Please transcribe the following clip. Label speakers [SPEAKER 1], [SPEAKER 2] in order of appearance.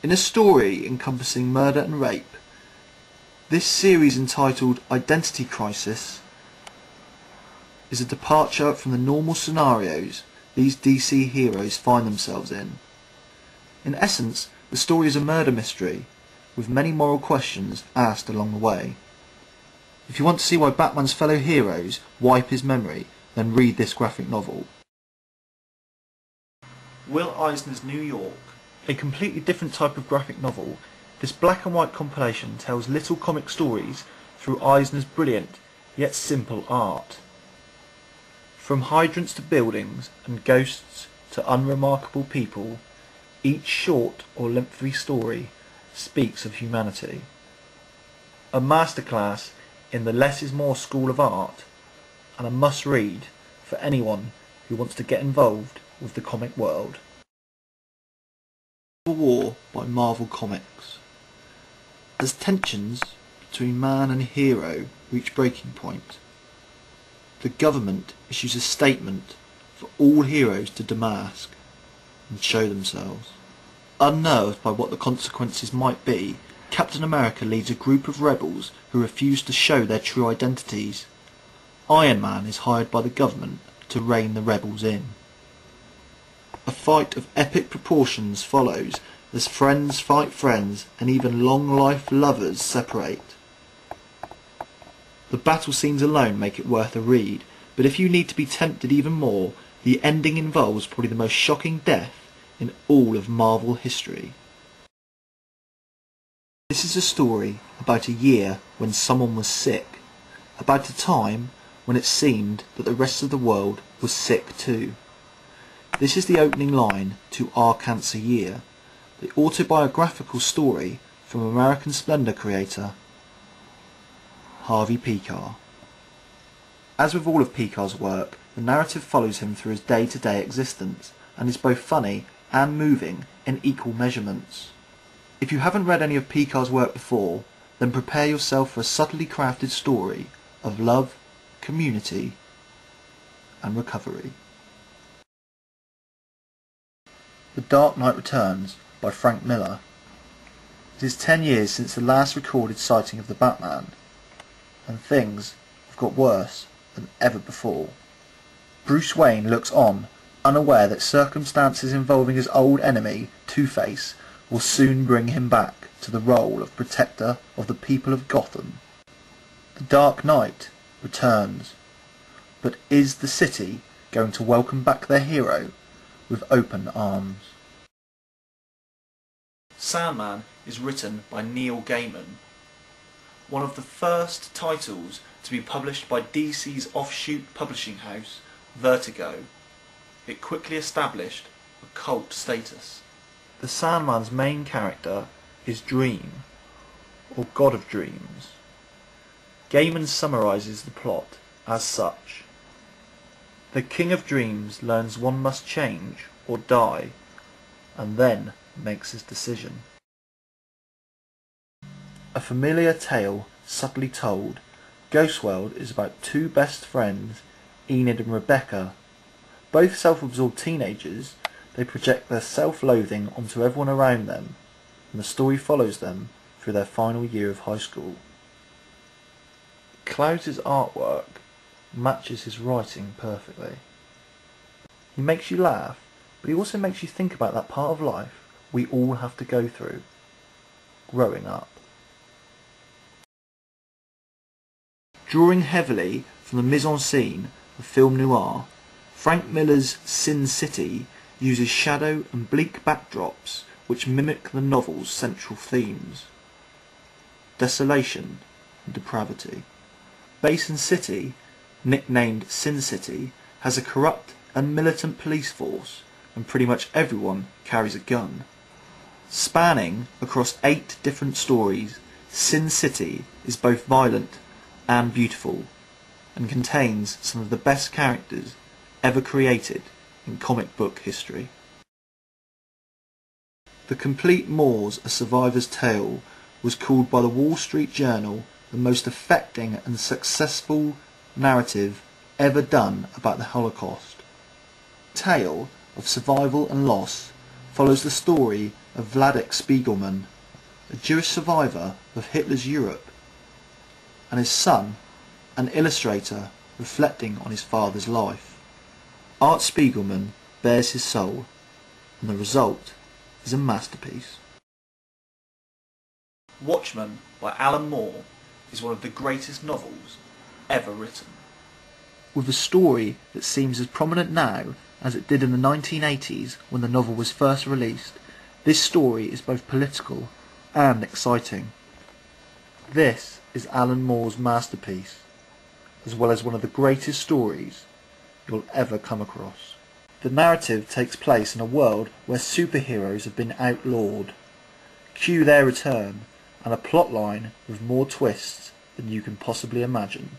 [SPEAKER 1] In a story encompassing murder and rape, this series entitled Identity Crisis is a departure from the normal scenarios these DC heroes find themselves in. In essence, the story is a murder mystery, with many moral questions asked along the way. If you want to see why Batman's fellow heroes wipe his memory, then read this graphic novel. Will Eisner's New York. A completely different type of graphic novel, this black and white compilation tells little comic stories through Eisner's brilliant yet simple art. From hydrants to buildings and ghosts to unremarkable people, each short or lengthy story speaks of humanity. A masterclass in the less is more school of art, and a must-read for anyone who wants to get involved with the comic world. Civil War by Marvel Comics. As tensions between man and hero reach breaking point, the government issues a statement for all heroes to demask and show themselves. Unnerved by what the consequences might be, Captain America leads a group of rebels who refuse to show their true identities. Iron Man is hired by the government to rein the rebels in. A fight of epic proportions follows as friends fight friends and even long-life lovers separate. The battle scenes alone make it worth a read, but if you need to be tempted even more, the ending involves probably the most shocking death in all of Marvel history. This is a story about a year when someone was sick, about a time when it seemed that the rest of the world was sick too. This is the opening line to Our Cancer Year, the autobiographical story from American Splendor creator Harvey Pekar. As with all of Pekar's work, the narrative follows him through his day-to-day existence and is both funny and moving in equal measurements. If you haven't read any of Pekar's work before, then prepare yourself for a subtly crafted story of love, community, and recovery. The Dark Knight Returns by Frank Miller. It is 10 years since the last recorded sighting of the Batman, and things have got worse than ever before. Bruce Wayne looks on, unaware that circumstances involving his old enemy, Two-Face, will soon bring him back to the role of protector of the people of Gotham. The Dark Knight returns, but is the city going to welcome back their hero with open arms? Sandman is written by Neil Gaiman, one of the first titles to be published by DC's offshoot publishing house, Vertigo. It quickly established a cult status. The Sandman's main character is Dream, or God of Dreams. Gaiman summarises the plot as such. The King of Dreams learns one must change or die, and then makes his decision. A familiar tale subtly told, Ghostworld is about two best friends, Enid and Rebecca. Both self-absorbed teenagers, they project their self-loathing onto everyone around them, and the story follows them through their final year of high school. Clouds' artwork matches his writing perfectly. He makes you laugh, but he also makes you think about that part of life we all have to go through, growing up. Drawing heavily from the mise-en-scene of film noir, Frank Miller's Sin City uses shadow and bleak backdrops which mimic the novel's central themes: desolation and depravity. Basin City, nicknamed Sin City, has a corrupt and militant police force, and pretty much everyone carries a gun. Spanning across 8 different stories, Sin City is both violent and beautiful, and contains some of the best characters ever created in comic book history. The Complete Moors: A Survivor's Tale was called by the Wall Street Journal the most affecting and successful narrative ever done about the Holocaust. The tale of survival and loss follows the story of Vladek Spiegelman, a Jewish survivor of Hitler's Europe, and his son, an illustrator reflecting on his father's life. Art Spiegelman bears his soul, and the result is a masterpiece. Watchmen by Alan Moore is one of the greatest novels ever written. With a story that seems as prominent now as it did in the 1980s when the novel was first released, this story is both political and exciting. This is Alan Moore's masterpiece, as well as one of the greatest stories you'll ever come across. The narrative takes place in a world where superheroes have been outlawed. Cue their return, and a plotline with more twists than you can possibly imagine.